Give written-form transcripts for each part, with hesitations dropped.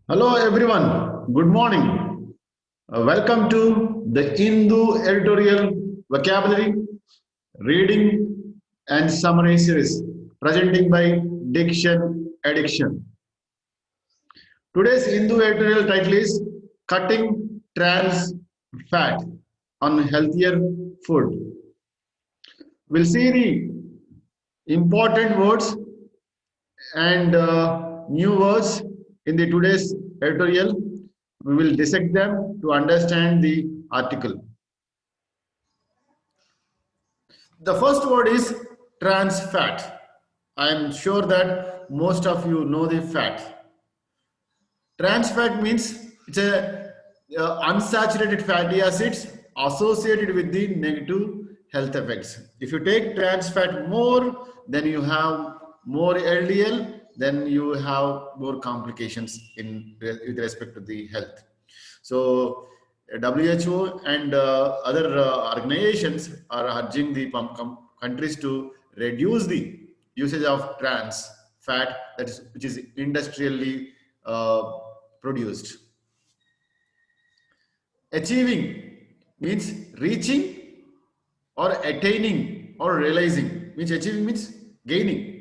Hello everyone, good morning. Welcome to the Hindu editorial vocabulary reading and summary series presenting by Diction Addiction. Today's Hindu editorial title is Cutting Trans Fat on Healthier Food. We'll see the important words and new words in the today's editorial. We will dissect them to understand the article. The first word is trans fat. I am sure that most of you know the fat. Trans fat means it's a unsaturated fatty acids associated with the negative health effects. If you take trans fat more, then you have more LDL, then you have more complications with respect to the health. So WHO and other organizations are urging the countries to reduce the usage of trans fat which is industrially produced. Achieving means reaching or attaining or realizing. Means achieving means gaining.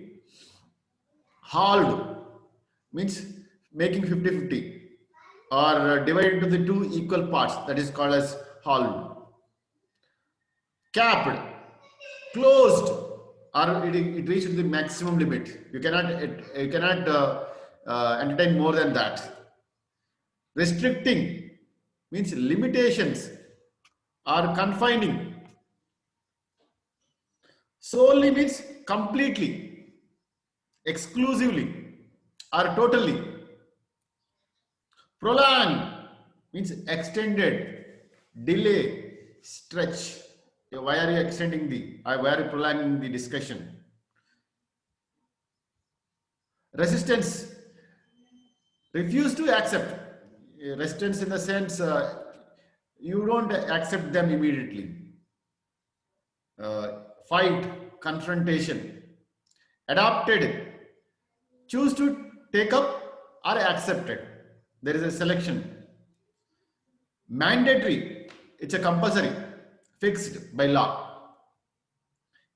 Halved means making 50-50 or divided into the two equal parts, that is called as halved. Capped, closed, or it reached the maximum limit. You cannot entertain more than that. Restricting means limitations or confining. Solely means completely, exclusively, or totally. Prolong means extended, delay, stretch. Why are you extending why are you prolonging the discussion? Resistance, refuse to accept. Resistance in the sense you don't accept them immediately. Fight, confrontation. Adopted, choose to take up or accept it. There is a selection. Mandatory, it's a compulsory, fixed by law.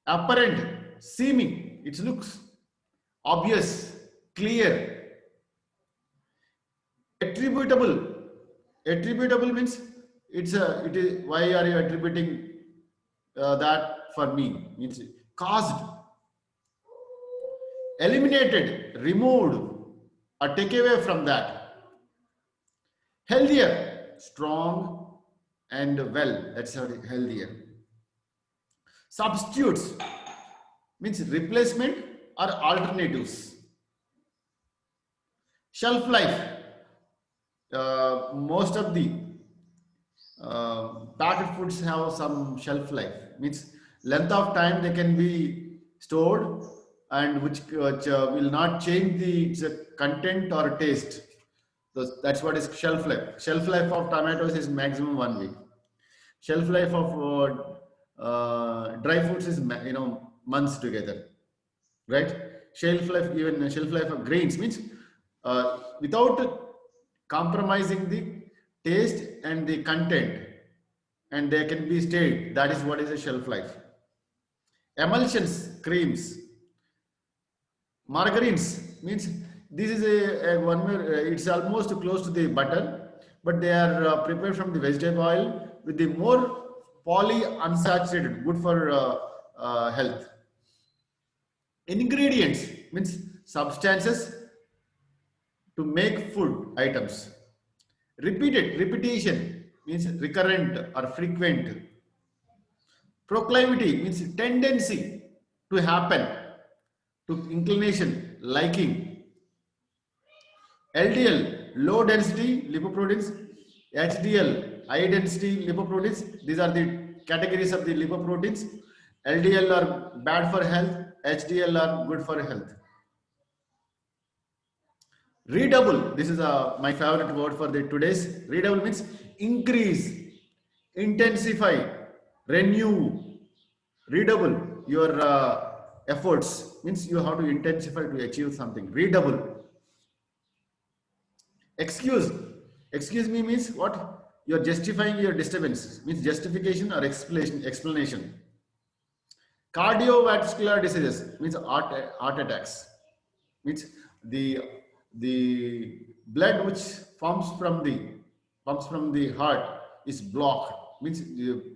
Apparent, seeming, it looks obvious, clear. Attributable, attributable means it is why are you attributing that for me? Means caused, eliminated, removed, or take away from that. Healthier, strong and well, that's how healthier. Substitutes means replacement or alternatives. Shelf life, most of the packaged foods have some shelf life, means length of time they can be stored and which will not change the content or taste. So that's what is shelf life. Shelf life of tomatoes is maximum 1 week. Shelf life of dry foods is months together, right? Shelf life, even shelf life of grains means without compromising the taste and the content, and they can be stayed. That is what is a shelf life. Emulsions, creams, margarines means this is a one where it's almost close to the butter, but they are prepared from the vegetable oil with the more polyunsaturated, good for health. Ingredients means substances to make food items. Repetition means recurrent or frequent. Proclivity means tendency to happen, to inclination, liking. LDL, low density lipoproteins. HDL, high density lipoproteins. These are the categories of the lipoproteins. LDL are bad for health, HDL are good for health. Redouble, this is my favorite word for the today's. Redouble means increase, intensify, renew. Redouble your efforts means you have to intensify to achieve something. Redouble. Excuse. Excuse me means what? You're justifying your disturbance. Means justification or explanation. Cardiovascular diseases means heart attacks. Means the the blood which forms from the heart is blocked. Means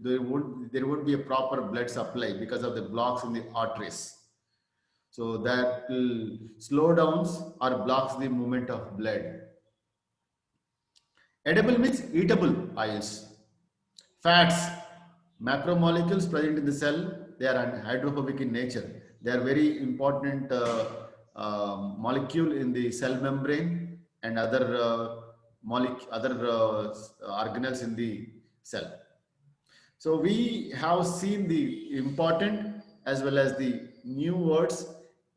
there won't be a proper blood supply because of the blocks in the arteries. So that will slow downs or blocks the movement of blood. Edible means eatable oils. Fats, macromolecules present in the cell, they are hydrophobic in nature. They are very important molecule in the cell membrane and other organelles in the cell. So we have seen the important as well as the new words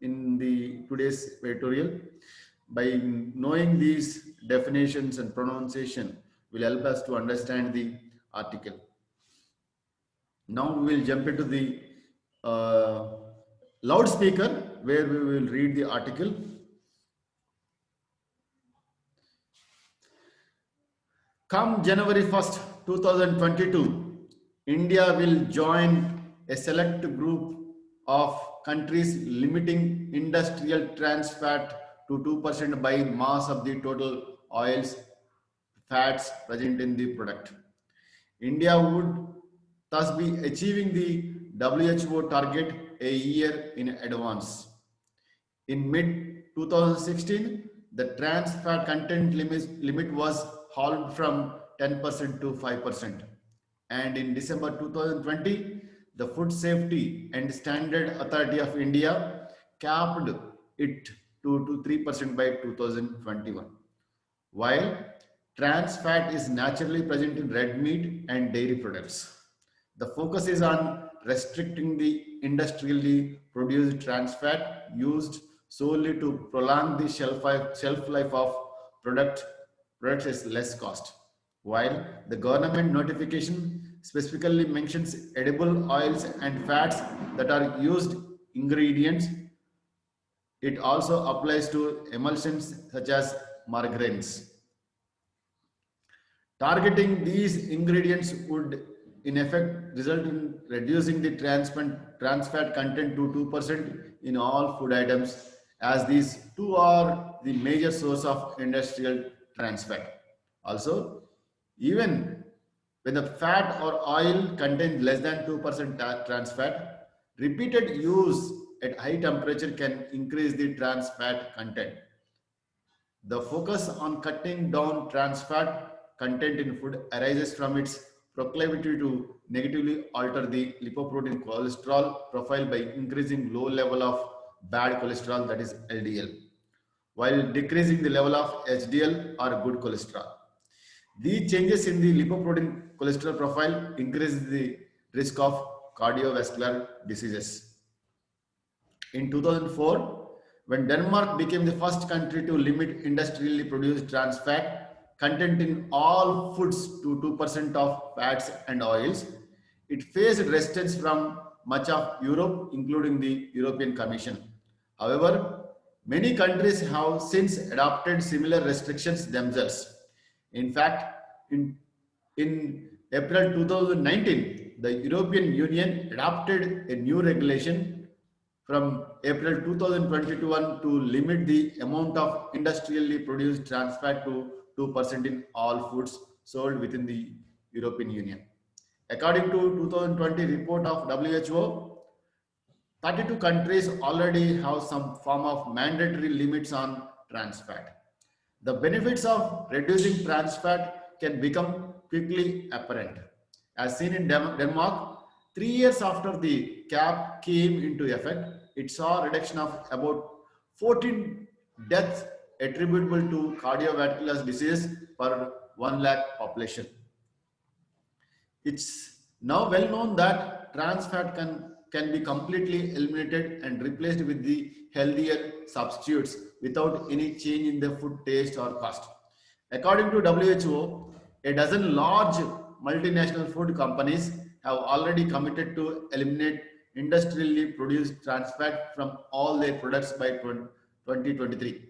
in the today's tutorial. By knowing these definitions and pronunciation will help us to understand the article. Now we will jump into the uh, loudspeaker where we will read the article. Come January 1st, 2022, India will join a select group of countries limiting industrial trans fat to 2% by mass of the total oils, fats present in the product. India would thus be achieving the WHO target a year in advance. In mid 2016, the trans fat content limit was halved from 10% to 5%. And in December 2020, the Food Safety and Standard Authority of India capped it to 3% by 2021. While trans fat is naturally present in red meat and dairy products, the focus is on restricting the industrially produced trans fat used solely to prolong the shelf life of products is less cost. While the government notification specifically mentions edible oils and fats that are used ingredients, it also applies to emulsions such as margarines. Targeting these ingredients would in effect result in reducing the trans fat content to 2% in all food items, as these two are the major source of industrial trans fat. Also, even when the fat or oil contains less than 2% trans fat, repeated use at high temperature can increase the trans fat content. The focus on cutting down trans fat content in food arises from its proclivity to negatively alter the lipoprotein cholesterol profile by increasing low level of bad cholesterol, that is LDL, while decreasing the level of HDL or good cholesterol. These changes in the lipoprotein cholesterol profile increase the risk of cardiovascular diseases. In 2004, when Denmark became the first country to limit industrially produced trans fat content in all foods to 2% of fats and oils, it faced resistance from much of Europe, including the European Commission. However, many countries have since adopted similar restrictions themselves. In fact, in April 2019, the European Union adopted a new regulation from April 2021 to limit the amount of industrially produced trans fat to 2% in all foods sold within the European Union. According to 2020 report of WHO, 32 countries already have some form of mandatory limits on trans fat. The benefits of reducing trans fat can become quickly apparent. As seen in Denmark, 3 years after the cap came into effect, it saw a reduction of about 14 deaths attributable to cardiovascular disease per 1 lakh population. It's now well known that trans fat can be completely eliminated and replaced with the healthier substitutes without any change in the food taste or cost. According to WHO, a dozen large multinational food companies have already committed to eliminate industrially produced trans fat from all their products by 2023.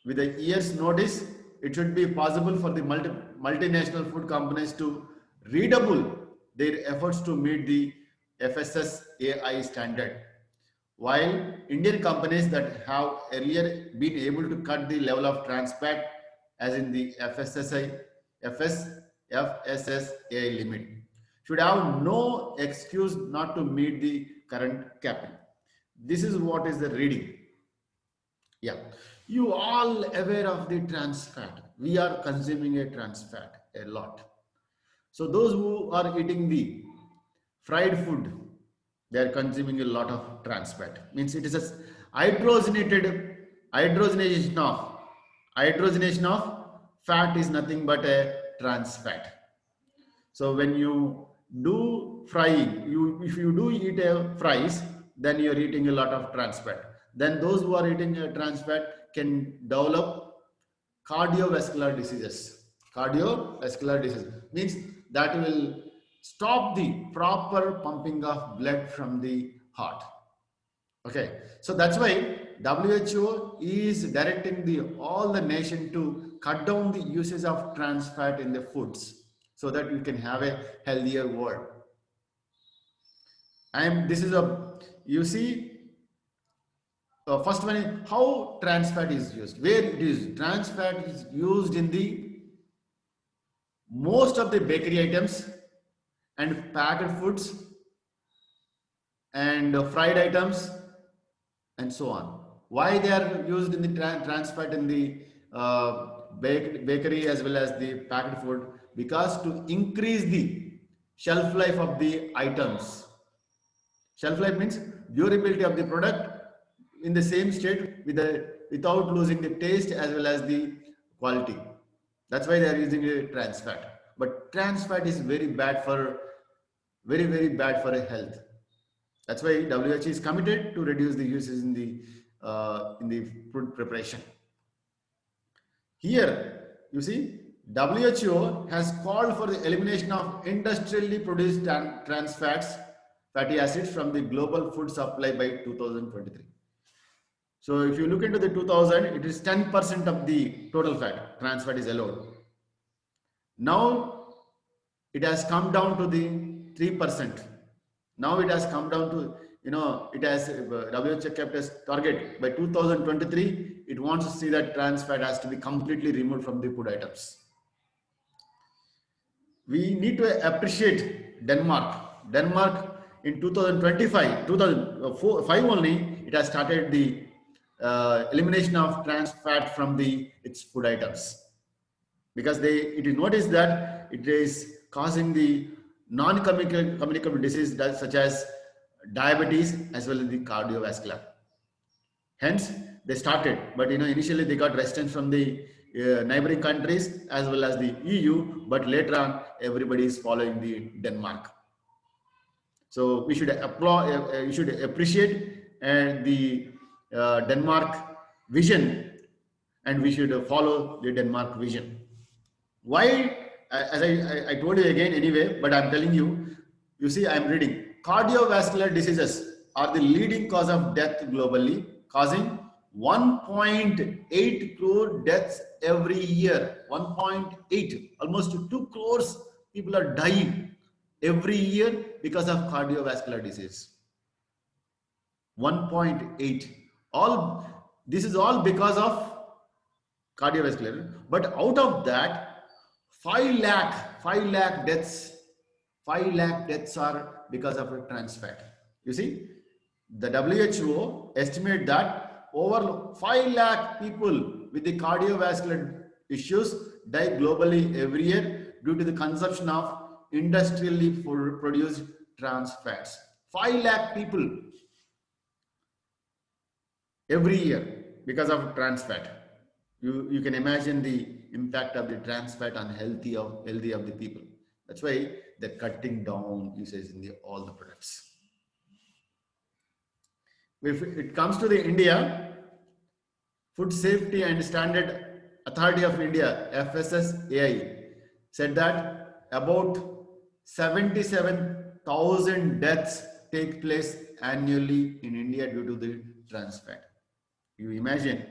with a year's notice, it should be possible for the multinational food companies to redouble their efforts to meet the FSSAI standard. While Indian companies that have earlier been able to cut the level of trans fat, as in the FSSAI limit, should have no excuse not to meet the current capping. This is what is the reading. Yeah, you all aware of the trans fat. We are consuming a trans fat a lot. So those who are eating the fried food, they are consuming a lot of trans fat. Means it is a hydrogenated hydrogenation of hydrogenation of fat is nothing but a trans fat. So when you do frying, if you do eat a fries, then you are eating a lot of trans fat. Then those who are eating a trans fat can develop cardiovascular diseases. Cardiovascular disease means that will stop the proper pumping of blood from the heart. Okay, so that's why WHO is directing all the nation to cut down the usage of trans fat in the foods so that you can have a healthier world. And this is a, you see, first one is how trans fat is used. Where it is, trans fat is used in the most of the bakery items and packed foods and fried items and so on. Why they are used in the trans fat in the bakery as well as the packed food? Because to increase the shelf life of the items. Shelf life means durability of the product in the same state without losing the taste as well as the quality. That's why they are using a trans fat. But trans fat is very bad for very bad for health. That's why WHO is committed to reduce the uses in the food preparation. Here, you see, WHO has called for the elimination of industrially produced trans fats, fatty acids from the global food supply by 2023. So if you look into the 2000, it is 10% of the total fat, trans fat is allowed. Now it has come down to the 3%. Now it has come down to, it has WHO kept as target by 2023. It wants to see that trans fat has to be completely removed from the food items. We need to appreciate Denmark. Denmark in 2025, 2005 only, it has started the elimination of trans fat from its food items, because it is noticed that it is causing the non-communicable disease such as diabetes as well as the cardiovascular. Hence, they started, but initially they got resistance from the neighboring countries as well as the EU, but later on everybody is following the Denmark. So we should applaud, we should appreciate the Denmark vision, and we should follow the Denmark vision. Why? As I told you again anyway, but I'm telling you, you see, I'm reading. Cardiovascular diseases are the leading cause of death globally, causing 1.8 crore deaths every year. 1.8, almost 2 crores people are dying every year because of cardiovascular disease. 1.8. This is all because of cardiovascular. But out of that, 5 lakh deaths are because of trans fat. You see, the WHO estimate that over 5 lakh people with the cardiovascular issues die globally every year due to the consumption of industrially produced trans fats. 5 lakh people every year because of trans fat. You can imagine the impact of the trans fat on healthy of the people. That's why they're cutting down usage in all the products. If it comes to the India, Food Safety and Standard Authority of India, FSSAI, said that about 77,000 deaths take place annually in India due to the trans fat. You imagine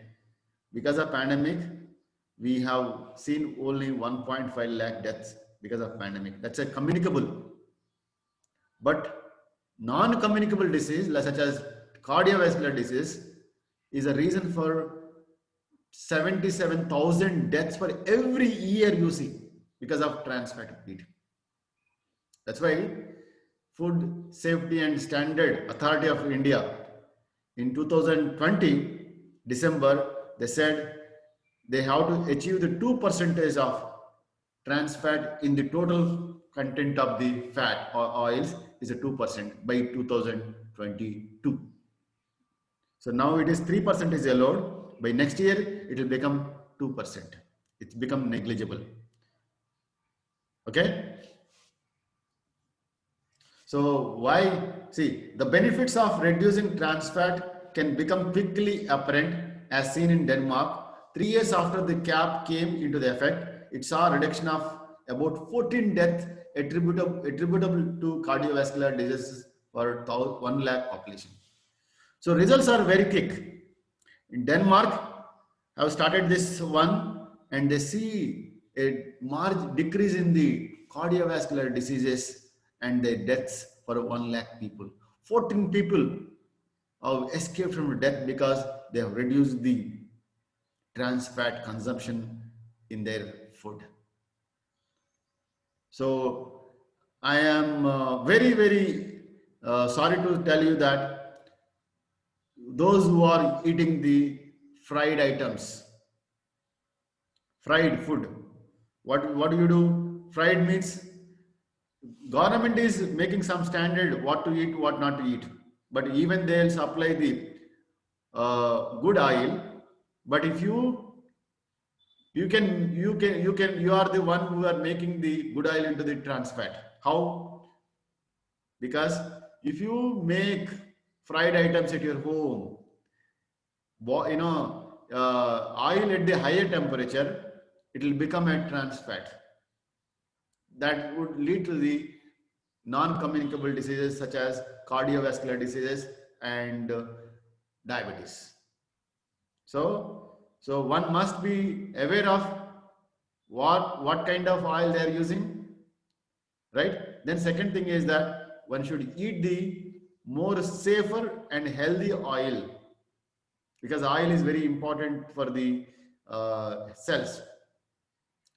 Because of pandemic, we have seen only 1.5 lakh deaths because of pandemic. That's a communicable. But non-communicable disease, such as cardiovascular disease, is a reason for 77,000 deaths for every year you see because of trans fat eating. That's why Food Safety and Standard Authority of India in 2020 December, they said they have to achieve the 2% of trans fat in the total content of the fat or oils is a 2% by 2022. So now it is 3% is allowed. By next year, it will become 2%. It's become negligible. Okay. So why? See, the benefits of reducing trans fat can become quickly apparent as seen in Denmark. 3 years after the cap came into the effect, it saw a reduction of about 14 deaths attributable to cardiovascular diseases for 1 lakh population. So results are very quick. In Denmark, have started this one and they see a large decrease in the cardiovascular diseases and the deaths for 1 lakh people. 14 people have escaped from death because they have reduced the trans fat consumption in their food. So I am very sorry to tell you that those who are eating the fried items, fried food, what do you do? Fried means government is making some standard what to eat, what not to eat, but even they'll supply the good oil. But if you are the one who are making the good oil into the trans fat. How? Because if you make fried items at your home, oil at the higher temperature, it will become a trans fat. That would lead to the non-communicable diseases such as cardiovascular diseases and diabetes. So one must be aware of what kind of oil they are using, right? Then second thing is that one should eat the more safer and healthy oil, because oil is very important for the cells.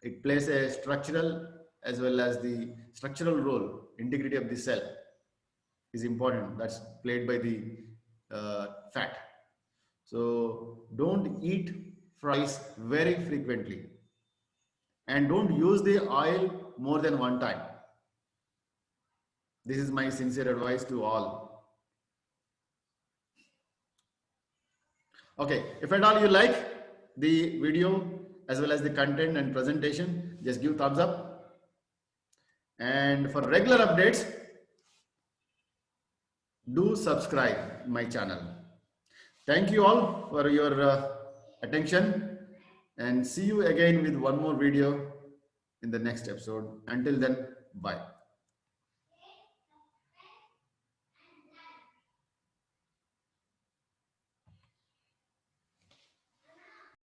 It plays a structural as well as the structural role. Integrity of the cell is important. That's played by the fat. So don't eat fries very frequently and don't use the oil more than one time. This is my sincere advice to all. Okay, if at all you like the video as well as the content and presentation, just give thumbs up. And for regular updates, do subscribe my channel. Thank you all for your attention, and see you again with one more video in the next episode. Until then, bye.